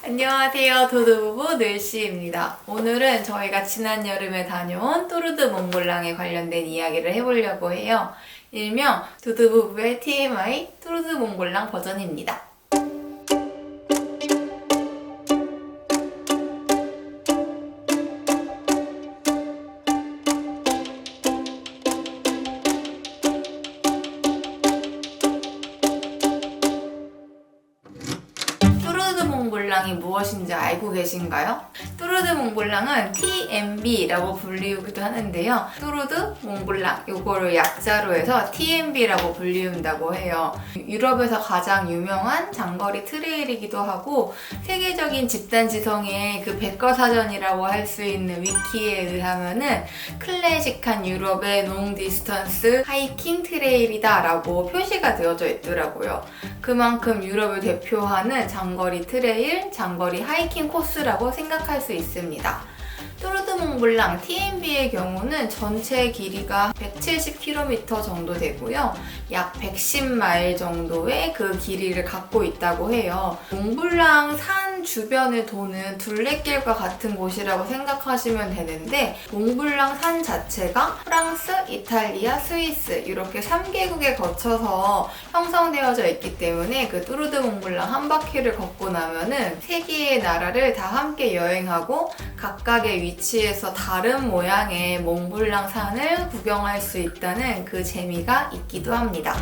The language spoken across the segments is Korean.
안녕하세요. 도드부부 늘씨입니다. 오늘은 저희가 지난 여름에 다녀온 뚜르드 몽블랑에 관련된 이야기를 해보려고 해요. 일명 도드부부의 TMI 뚜르드 몽블랑 버전입니다. 뚜르드 몽블랑이 무엇인지 알고 계신가요? 뚜르드 몽블랑은 TMB라고 불리우기도 하는데요. 뚜르드 몽블랑 요거를 약자로 해서 TMB라고 불리운다고 해요. 유럽에서 가장 유명한 장거리 트레일이기도 하고 세계적인 집단지성의 그 백과사전이라고 할 수 있는 위키에 의하면은 클래식한 유럽의 롱 디스턴스 하이킹 트레일이다 라고 표시가 되어져 있더라고요. 그만큼 유럽을 대표하는 장거리 트레일, 장거리 하이킹 코스라고 생각할 수 있습니다. 뚜르드 몽블랑 TMB의 경우는 전체 길이가 170km 정도 되고요. 약 110마일 정도의 그 길이를 갖고 있다고 해요. 몽블랑 산 주변을 도는 둘레길과 같은 곳이라고 생각하시면 되는데 몽블랑 산 자체가 프랑스, 이탈리아, 스위스 이렇게 3개국에 거쳐서 형성되어져 있기 때문에 그 뚜르드 몽블랑 한 바퀴를 걷고 나면은 3개의 나라를 다 함께 여행하고 각각의 위치에서 다른 모양의 몽블랑 산을 구경할 수 있다는 그 재미가 있기도 합니다.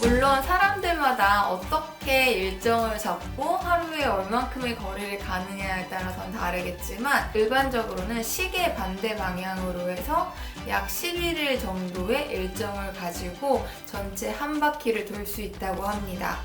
물론 사람들마다 어떻게 일정을 잡고 하루에 얼만큼의 거리를 가느냐에 따라서는 다르겠지만 일반적으로는 시계 반대 방향으로 해서 약 11일 정도의 일정을 가지고 전체 한 바퀴를 돌 수 있다고 합니다.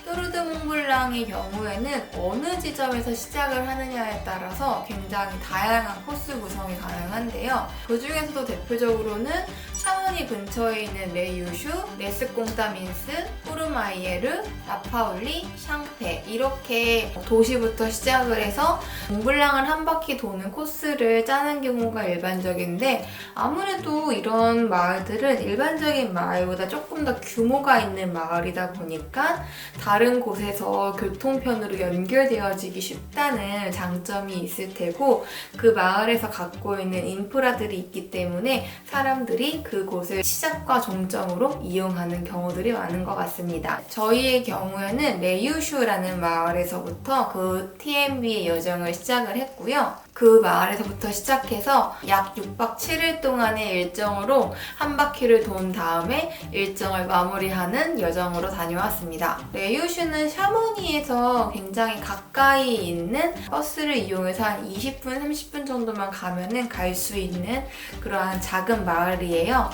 뚜르드 몽블랑의 경우에는 어느 지점에서 시작을 하느냐에 따라서 굉장히 다양한 코스 구성이 가능한데요. 그 중에서도 대표적으로는 샤모니 근처에 있는 레유슈, 레스공따민스, 후르마이에르, 라파울리, 샹페 이렇게 도시부터 시작을 해서 몽블랑을 한 바퀴 도는 코스를 짜는 경우가 일반적인데 아무래도 이런 마을들은 일반적인 마을보다 조금 더 규모가 있는 마을이다 보니까 다른 곳에서 교통편으로 연결되어지기 쉽다는 장점이 있을 테고 그 마을에서 갖고 있는 인프라들이 있기 때문에 사람들이 그곳을 시작과 종점으로 이용하는 경우들이 많은 것 같습니다. 저희의 경우에는 레유슈라는 마을에서부터 그 TMB의 여정을 시작을 했고요. 그 마을에서부터 시작해서 약 6박 7일 동안의 일정으로 한 바퀴를 돈 다음에 일정을 마무리하는 여정으로 다녀왔습니다. 레유슈는 샤모니에서 굉장히 가까이 있는 버스를 이용해서 한 20분, 30분 정도만 가면은 갈 수 있는 그러한 작은 마을이에요.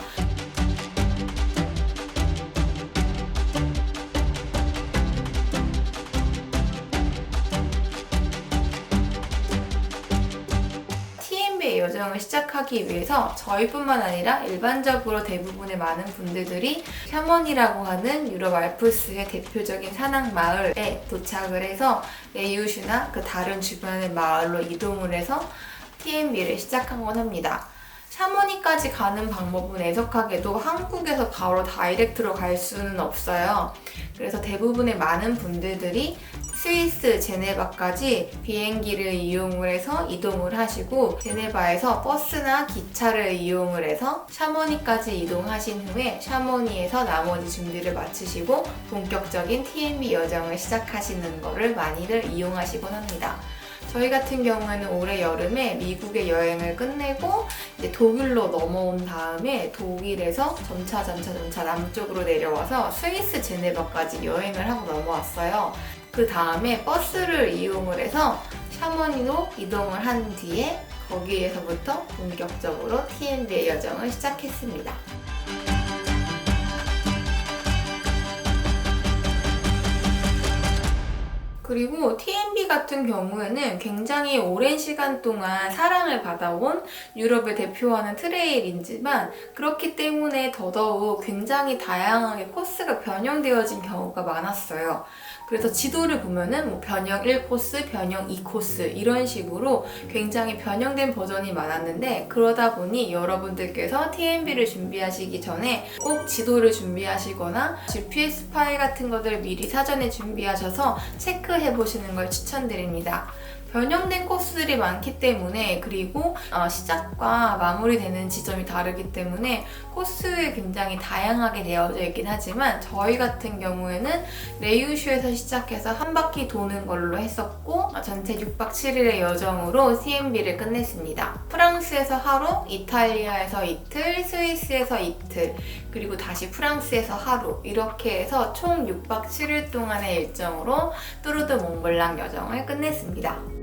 여정을 시작하기 위해서 저희뿐만 아니라 일반적으로 대부분의 많은 분들이 샤모니라고 하는 유럽 알프스의 대표적인 산악 마을에 도착을 해서 레유슈나 그 다른 주변의 마을로 이동을 해서 TMB를 시작한 건 합니다. 샤모니까지 가는 방법은 애석하게도 한국에서 바로 다이렉트로 갈 수는 없어요. 그래서 대부분의 많은 분들이 스위스 제네바까지 비행기를 이용을 해서 이동을 하시고 제네바에서 버스나 기차를 이용을 해서 샤모니까지 이동하신 후에 샤모니에서 나머지 준비를 마치시고 본격적인 TMB 여정을 시작하시는 것을 많이들 이용하시곤 합니다. 저희 같은 경우에는 올해 여름에 미국의 여행을 끝내고 이제 독일로 넘어온 다음에 독일에서 점차 남쪽으로 내려와서 스위스 제네바까지 여행을 하고 넘어왔어요. 그 다음에 버스를 이용을 해서 샤모니로 이동을 한 뒤에 거기에서부터 본격적으로 TMB의 여정을 시작했습니다. 그리고 TMB 같은 경우에는 굉장히 오랜 시간 동안 사랑을 받아온 유럽을 대표하는 트레일이지만 그렇기 때문에 더더욱 굉장히 다양하게 코스가 변형되어진 경우가 많았어요. 그래서 지도를 보면은 뭐 변형 1코스, 변형 2코스 이런 식으로 굉장히 변형된 버전이 많았는데, 그러다 보니 여러분들께서 TMB를 준비하시기 전에 꼭 지도를 준비하시거나 GPS 파일 같은 것들을 미리 사전에 준비하셔서 체크해 보시는 걸 추천드립니다. 변형된 코스들이 많기 때문에, 그리고 시작과 마무리되는 지점이 다르기 때문에 코스에 굉장히 다양하게 되어져 있긴 하지만, 저희 같은 경우에는 레유슈에서 시작해서 한 바퀴 도는 걸로 했었고 전체 6박 7일의 여정으로 TMB를 끝냈습니다. 프랑스에서 하루, 이탈리아에서 이틀, 스위스에서 이틀, 그리고 다시 프랑스에서 하루, 이렇게 해서 총 6박 7일 동안의 일정으로 뚜르드 몽블랑 여정을 끝냈습니다.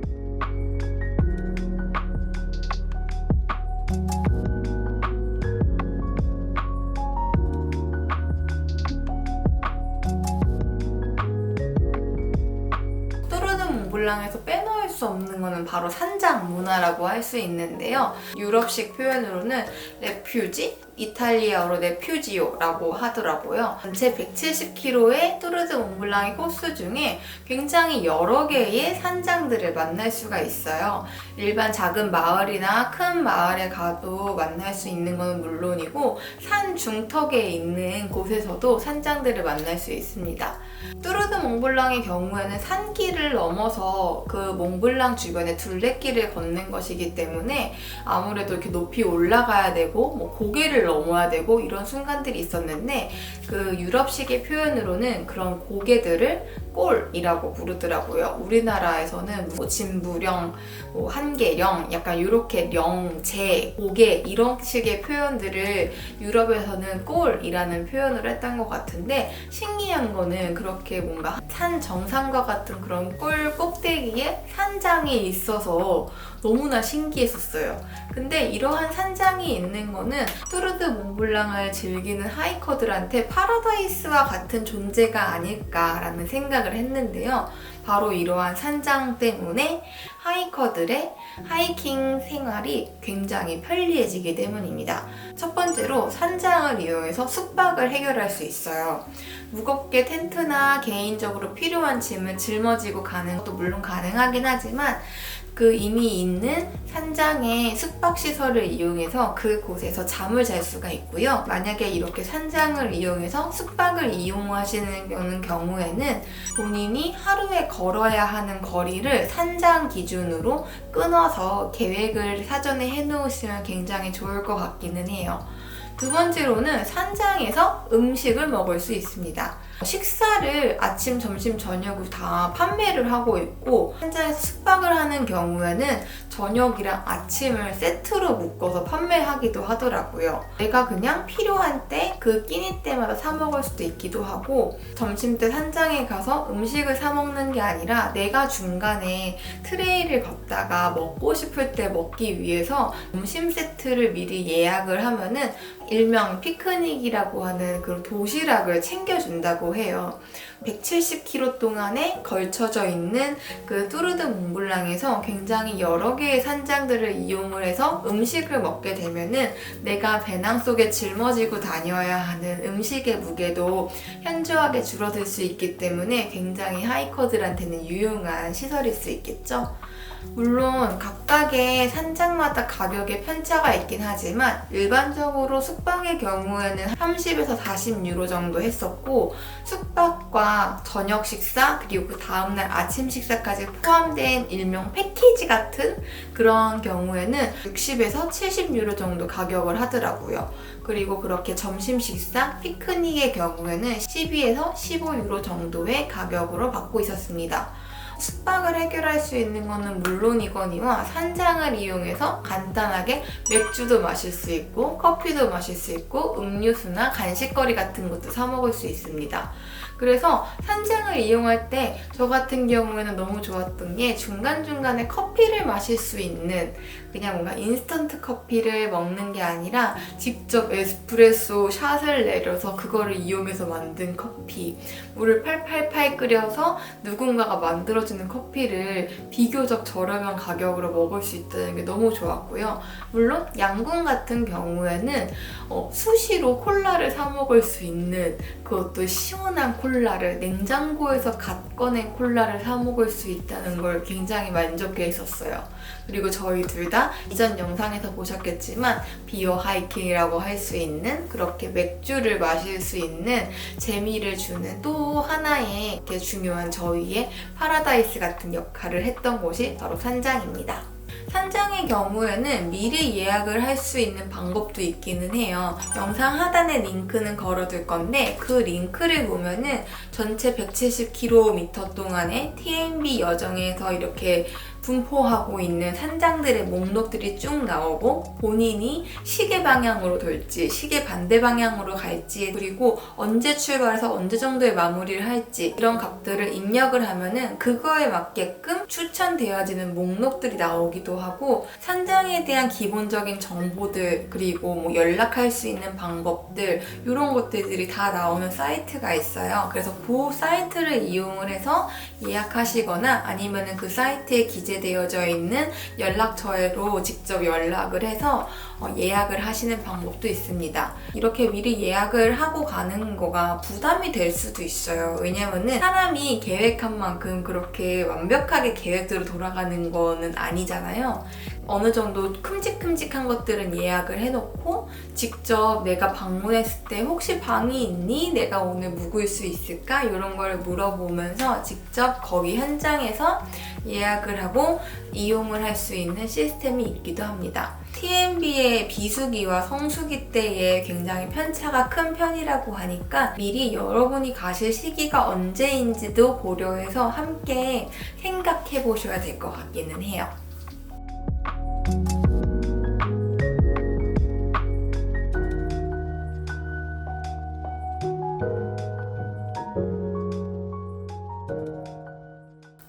몽블랑에서 빼놓을 수 없는 거는 바로 산장 문화라고 할 수 있는데요. 유럽식 표현으로는 레퓨지, 이탈리아어로 레퓨지오라고 하더라고요. 전체 170km의 뚜르드 몽블랑의 코스 중에 굉장히 여러 개의 산장들을 만날 수가 있어요. 일반 작은 마을이나 큰 마을에 가도 만날 수 있는 건 물론이고, 산 중턱에 있는 곳에서도 산장들을 만날 수 있습니다. 뚜르드 몽블랑의 경우에는 산길을 넘어서 그 몽블랑 주변에 둘레길을 걷는 것이기 때문에 아무래도 이렇게 높이 올라가야 되고 뭐 고개를 넘어야 되고 이런 순간들이 있었는데, 그 유럽식의 표현으로는 그런 고개들을 꼴이라고 부르더라고요. 우리나라에서는 뭐 진부령, 뭐 한계령, 약간 이렇게 령, 제, 고개 이런 식의 표현들을 유럽에서는 꼴이라는 표현을 했던 것 같은데, 신기한 거는 그렇게 뭔가 산 정상과 같은 그런 꼴 꼭대기에 산장이 있어서 너무나 신기했었어요. 근데 이러한 산장이 있는 거는 뚜르드 몽블랑을 즐기는 하이커들한테 파라다이스와 같은 존재가 아닐까라는 생각을 했는데요. 바로 이러한 산장 때문에 하이커들의 하이킹 생활이 굉장히 편리해지기 때문입니다. 첫 번째로 산장을 이용해서 숙박을 해결할 수 있어요. 무겁게 텐트나 개인적으로 필요한 짐을 짊어지고 가는 것도 물론 가능하긴 하지만, 그 이미 있는 산장의 숙박시설을 이용해서 그곳에서 잠을 잘 수가 있고요. 만약에 이렇게 산장을 이용해서 숙박을 이용하시는 경우에는 본인이 하루에 걸어야 하는 거리를 산장 기준으로 끊어서 계획을 사전에 해놓으시면 굉장히 좋을 것 같기는 해요. 두 번째로는 산장에서 음식을 먹을 수 있습니다. 식사를 아침, 점심, 저녁을 다 판매를 하고 있고, 산장에서 숙박을 하는 경우에는 저녁이랑 아침을 세트로 묶어서 판매하기도 하더라고요. 내가 그냥 필요한 때 그 끼니 때마다 사 먹을 수도 있기도 하고, 점심 때 산장에 가서 음식을 사 먹는 게 아니라 내가 중간에 트레이를 걷다가 먹고 싶을 때 먹기 위해서 점심 세트를 미리 예약을 하면은 일명 피크닉이라고 하는 그런 도시락을 챙겨준다고 해요. 170km 동안에 걸쳐져 있는 그 뚜르드 몽블랑에서 굉장히 여러 개의 산장들을 이용을 해서 음식을 먹게 되면은 내가 배낭 속에 짊어지고 다녀야 하는 음식의 무게도 현저하게 줄어들 수 있기 때문에 굉장히 하이커들한테는 유용한 시설일 수 있겠죠. 물론 각각의 산장마다 가격에 편차가 있긴 하지만, 일반적으로 숙박의 경우에는 30에서 40유로 정도 했었고, 숙박과 저녁 식사 그리고 그 다음날 아침 식사까지 포함된 일명 패키지 같은 그런 경우에는 60에서 70유로 정도 가격을 하더라고요. 그리고 그렇게 점심 식사, 피크닉의 경우에는 12에서 15유로 정도의 가격으로 받고 있었습니다. 숙박을 해결할 수 있는 거는 물론이거니와 산장을 이용해서 간단하게 맥주도 마실 수 있고 커피도 마실 수 있고 음료수나 간식거리 같은 것도 사 먹을 수 있습니다. 그래서 산장을 이용할 때 저 같은 경우에는 너무 좋았던 게, 중간중간에 커피를 마실 수 있는, 그냥 뭔가 인스턴트 커피를 먹는 게 아니라 직접 에스프레소 샷을 내려서 그거를 이용해서 만든 커피, 물을 팔팔팔 끓여서 누군가가 만들어주는 커피를 비교적 저렴한 가격으로 먹을 수 있다는 게 너무 좋았고요. 물론 양궁 같은 경우에는 수시로 콜라를 사 먹을 수 있는, 그것도 시원한 콜라를 냉장고에서 갓 꺼낸 콜라를 사 먹을 수 있다는 걸 굉장히 만족해 했었어요. 그리고 저희 둘 다 이전 영상에서 보셨겠지만 비어 하이킹이라고 할 수 있는 그렇게 맥주를 마실 수 있는 재미를 주는 또 하나의 되게 중요한 저희의 파라다이스 같은 역할을 했던 곳이 바로 산장입니다. 산장의 경우에는 미리 예약을 할 수 있는 방법도 있기는 해요. 영상 하단에 링크는 걸어둘 건데 그 링크를 보면은 전체 170km 동안의 TMB 여정에서 이렇게 분포하고 있는 산장들의 목록들이 쭉 나오고 본인이 시계 방향으로 돌지 시계 반대 방향으로 갈지 그리고 언제 출발해서 언제 정도의 마무리를 할지 이런 값들을 입력을 하면은 그거에 맞게끔 추천되어지는 목록들이 나오기도 하고 산장에 대한 기본적인 정보들 그리고 뭐 연락할 수 있는 방법들 이런 것들이 다 나오는 사이트가 있어요. 그래서 그 사이트를 이용을 해서 예약하시거나 아니면은 그 사이트에 기재되어져 있는 연락처로 직접 연락을 해서 예약을 하시는 방법도 있습니다. 이렇게 미리 예약을 하고 가는 거가 부담이 될 수도 있어요. 왜냐면은 사람이 계획한 만큼 그렇게 완벽하게 계획대로 돌아가는 거는 아니잖아요. 어느 정도 큼직큼직한 것들은 예약을 해놓고 직접 내가 방문했을 때 혹시 방이 있니? 내가 오늘 묵을 수 있을까? 이런 걸 물어보면서 직접 거기 현장에서 예약을 하고 이용을 할 수 있는 시스템이 있기도 합니다. TMB의 비수기와 성수기 때에 굉장히 편차가 큰 편이라고 하니까 미리 여러분이 가실 시기가 언제인지도 고려해서 함께 생각해 보셔야 될 것 같기는 해요.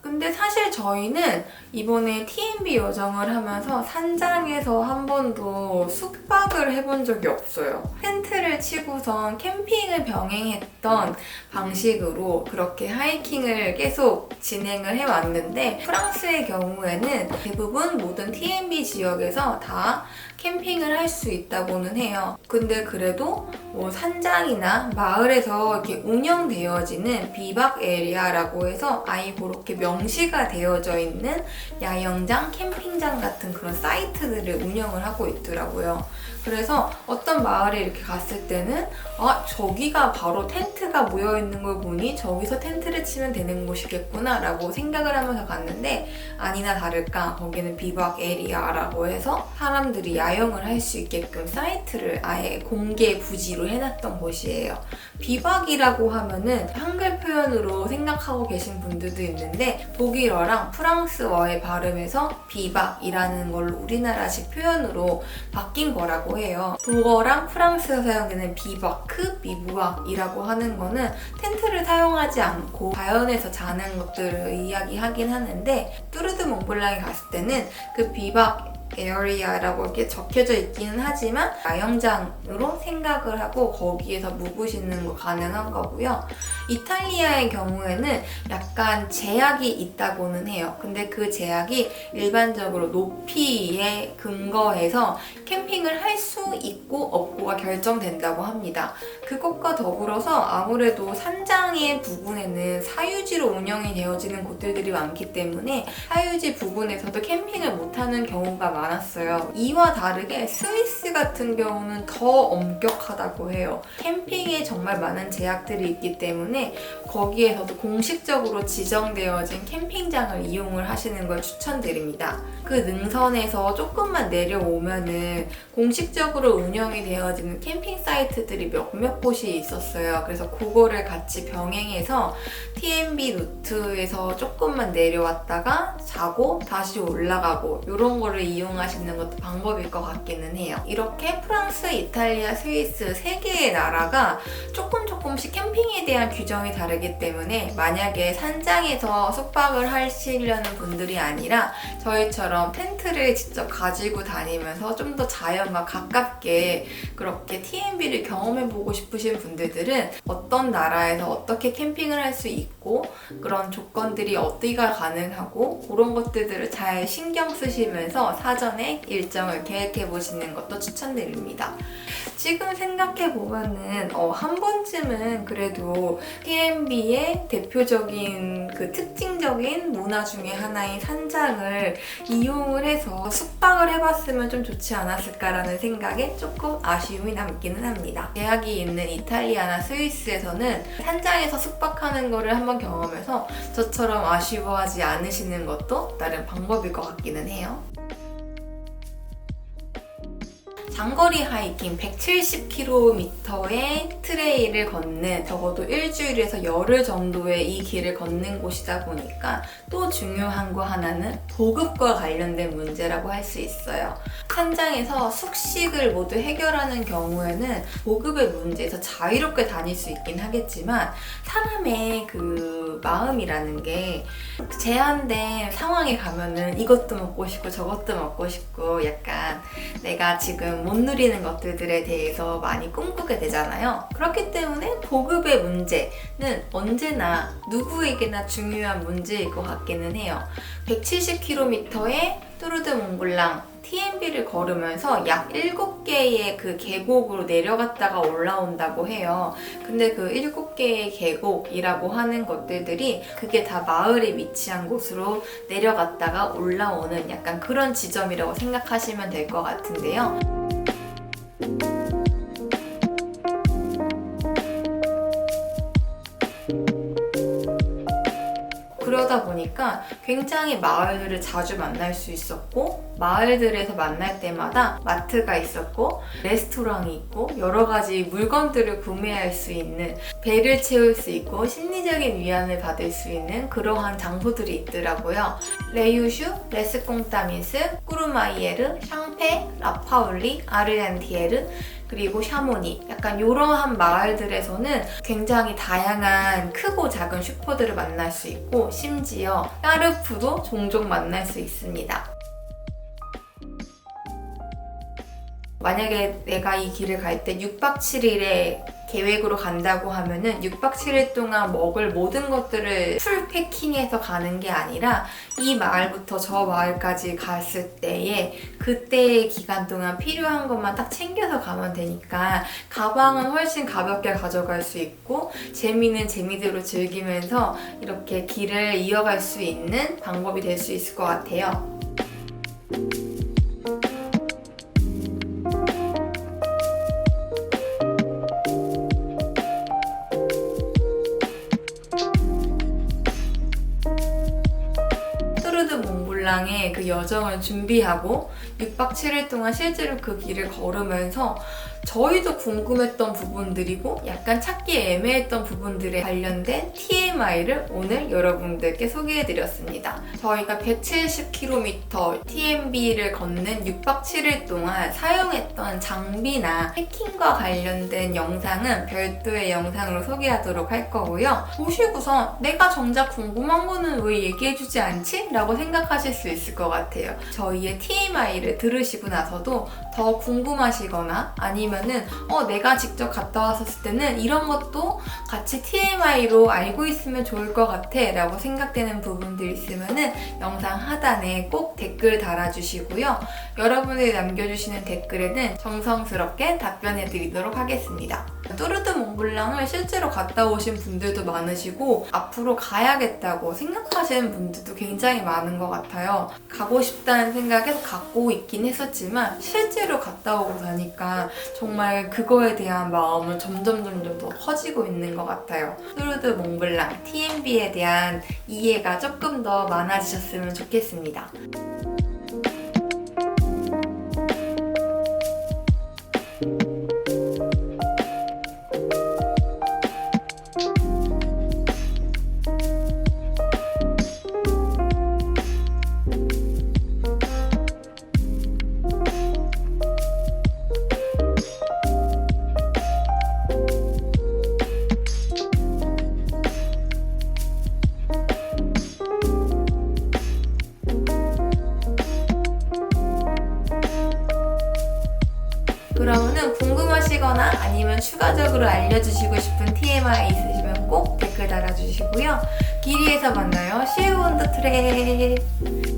근데 사실 저희는 이번에 TMB 여정을 하면서 산장에서 한 번도 숙박을 해본 적이 없어요. 텐트를 치고선 캠핑을 병행했던 방식으로 그렇게 하이킹을 계속 진행을 해왔는데 프랑스의 경우에는 대부분 모든 TMB 지역에서 다 캠핑을 할 수 있다고는 해요. 근데 그래도 뭐 산장이나 마을에서 이렇게 운영되어지는 비박 에리아라고 해서 아예 그렇게 명시가 되어져 있는 야영장, 캠핑장 같은 그런 사이트들을 운영을 하고 있더라고요. 그래서 어떤 마을에 이렇게 갔을 때는 저기가 바로 텐트가 모여있는 걸 보니 저기서 텐트를 치면 되는 곳이겠구나 라고 생각을 하면서 갔는데 아니나 다를까 거기는 비박 에리아라고 해서 사람들이 야영을 할 수 있게끔 사이트를 아예 공개 부지로 해놨던 곳이에요. 비박이라고 하면은 한글 표현으로 생각하고 계신 분들도 있는데 독일어랑 프랑스어의 발음에서 비박이라는 걸로 우리나라식 표현으로 바뀐 거라고 해요. 독어랑 프랑스어 사용되는 비바크, 비부박이라고 하는 거는 텐트를 사용하지 않고 자연에서 자는 것들을 이야기하긴 하는데 뚜르드 몽블랑에 갔을 때는 그 비박 에어리아라고 이렇게 적혀져 있기는 하지만 야영장으로 생각을 하고 거기에서 묵으시는 거 가능한 거고요. 이탈리아의 경우에는 약간 제약이 있다고는 해요. 근데 그 제약이 일반적으로 높이에 근거해서 캠핑을 할 수 있고 없고가 결정된다고 합니다. 그것과 더불어서 아무래도 산장의 부분에는 사유지로 운영이 되어지는 곳들이 많기 때문에 사유지 부분에서도 캠핑을 못하는 경우가 많았어요. 이와 다르게 스위스 같은 경우는 더 엄격하다고 해요. 캠핑에 정말 많은 제약들이 있기 때문에 거기에서도 공식적으로 지정되어진 캠핑장을 이용을 하시는 걸 추천드립니다. 그 능선에서 조금만 내려오면은 공식적으로 운영이 되어지는 캠핑 사이트들이 몇몇 곳이 있었어요. 그래서 그거를 같이 병행해서 TMB 루트에서 조금만 내려왔다가 자고 다시 올라가고 이런 거를 이용하시는 것도 방법일 것 같기는 해요. 이렇게 프랑스, 이탈리아, 스위스 3개의 나라가 조금씩 캠핑에 대한 규정이 다르기 때문에 만약에 산장에서 숙박을 하시려는 분들이 아니라 저희처럼 텐트를 직접 가지고 다니면서 좀 더 자연과 가깝게 그렇게 TMB를 경험해보고 싶으신 분들은 어떤 나라에서 어떻게 캠핑을 할 수 있고 그런 조건들이 어디가 가능하고 그런 것들을 잘 신경 쓰시면서 사전에 일정을 계획해 보시는 것도 추천드립니다. 지금 생각해보면은 한 번쯤은 그래도 TMB의 대표적인 그 특징적인 문화 중에 하나인 산장을 이용을 해서 숙박을 해봤으면 좀 좋지 않았을까라는 생각에 조금 아쉬움이 남기는 합니다. 계약이 있는 이탈리아나 스위스에서는 산장에서 숙박하는 거를 한번 경험해서 저처럼 아쉬워하지 않으시는 것도 다른 방법일 것 같기는 해요. 장거리 하이킹 170km의 트레일을 걷는 적어도 일주일에서 열흘 정도의 이 길을 걷는 곳이다 보니까 또 중요한 거 하나는 보급과 관련된 문제라고 할 수 있어요. 산장에서 숙식을 모두 해결하는 경우에는 보급의 문제에서 자유롭게 다닐 수 있긴 하겠지만 사람의 그 마음이라는 게 제한된 상황에 가면은 이것도 먹고 싶고 저것도 먹고 싶고 약간 내가 지금 못 누리는 것들에 대해서 많이 꿈꾸게 되잖아요. 그렇기 때문에 보급의 문제는 언제나 누구에게나 중요한 문제일 것 같기는 해요. 170km의 뚜르드 몽블랑 TMB를 걸으면서 약 7개의 그 계곡으로 내려갔다가 올라온다고 해요. 근데 그 7개의 계곡이라고 하는 것들이 그게 다 마을에 위치한 곳으로 내려갔다가 올라오는 약간 그런 지점이라고 생각하시면 될 것 같은데요. 그러다 보니까 굉장히 마을들을 자주 만날 수 있었고 마을들에서 만날 때마다 마트가 있었고 레스토랑이 있고 여러 가지 물건들을 구매할 수 있는 배를 채울 수 있고 심리적인 위안을 받을 수 있는 그러한 장소들이 있더라고요. 레유슈, 레스콩타미스, 꾸르마이에르, 샹페, 라파울리, 아르헨티에르 그리고 샤모니 약간 이러한 마을들에서는 굉장히 다양한 크고 작은 슈퍼들을 만날 수 있고 심지어 까르푸도 종종 만날 수 있습니다. 만약에 내가 이 길을 갈 때 6박 7일의 계획으로 간다고 하면은 6박 7일 동안 먹을 모든 것들을 풀 패킹해서 가는 게 아니라 이 마을부터 저 마을까지 갔을 때에 그때의 기간 동안 필요한 것만 딱 챙겨서 가면 되니까 가방은 훨씬 가볍게 가져갈 수 있고 재미는 재미대로 즐기면서 이렇게 길을 이어갈 수 있는 방법이 될 수 있을 것 같아요. 몽블랑의 그 여정을 준비하고 6박 7일 동안 실제로 그 길을 걸으면서 저희도 궁금했던 부분들이고 약간 찾기 애매했던 부분들에 관련된 TMI를 오늘 여러분들께 소개해드렸습니다. 저희가 170km TMB를 걷는 6박 7일 동안 사용했던 장비나 해킹과 관련된 영상은 별도의 영상으로 소개하도록 할 거고요. 보시고서 내가 정작 궁금한 거는 왜 얘기해주지 않지? 라고 생각하실 수 있을 것 같아요. 저희의 TMI를 들으시고 나서도 더 궁금하시거나 아니면은 내가 직접 갔다 왔었을 때는 이런 것도 같이 TMI로 알고 있으면 좋을 것 같아 라고 생각되는 부분들이 있으면은 영상 하단에 꼭 댓글 달아주시고요. 여러분들이 남겨주시는 댓글에는 정성스럽게 답변해 드리도록 하겠습니다. 뚜르드 몽블랑을 실제로 갔다 오신 분들도 많으시고 앞으로 가야겠다고 생각하시는 분들도 굉장히 많은 것 같아요. 가고 싶다는 생각에서 갖고 있긴 했었지만 실제로 갔다 오고 나니까 정말 그거에 대한 마음은 점점 더 커지고 있는 것 같아요. 뚜르드 몽블랑 TMB에 대한 이해가 조금 더 많아지셨으면 좋겠습니다. 그러면은 궁금하시거나 아니면 추가적으로 알려주시고 싶은 TMI 있으시면 꼭 댓글 달아주시고요. 길이에서 만나요. See you on the trail.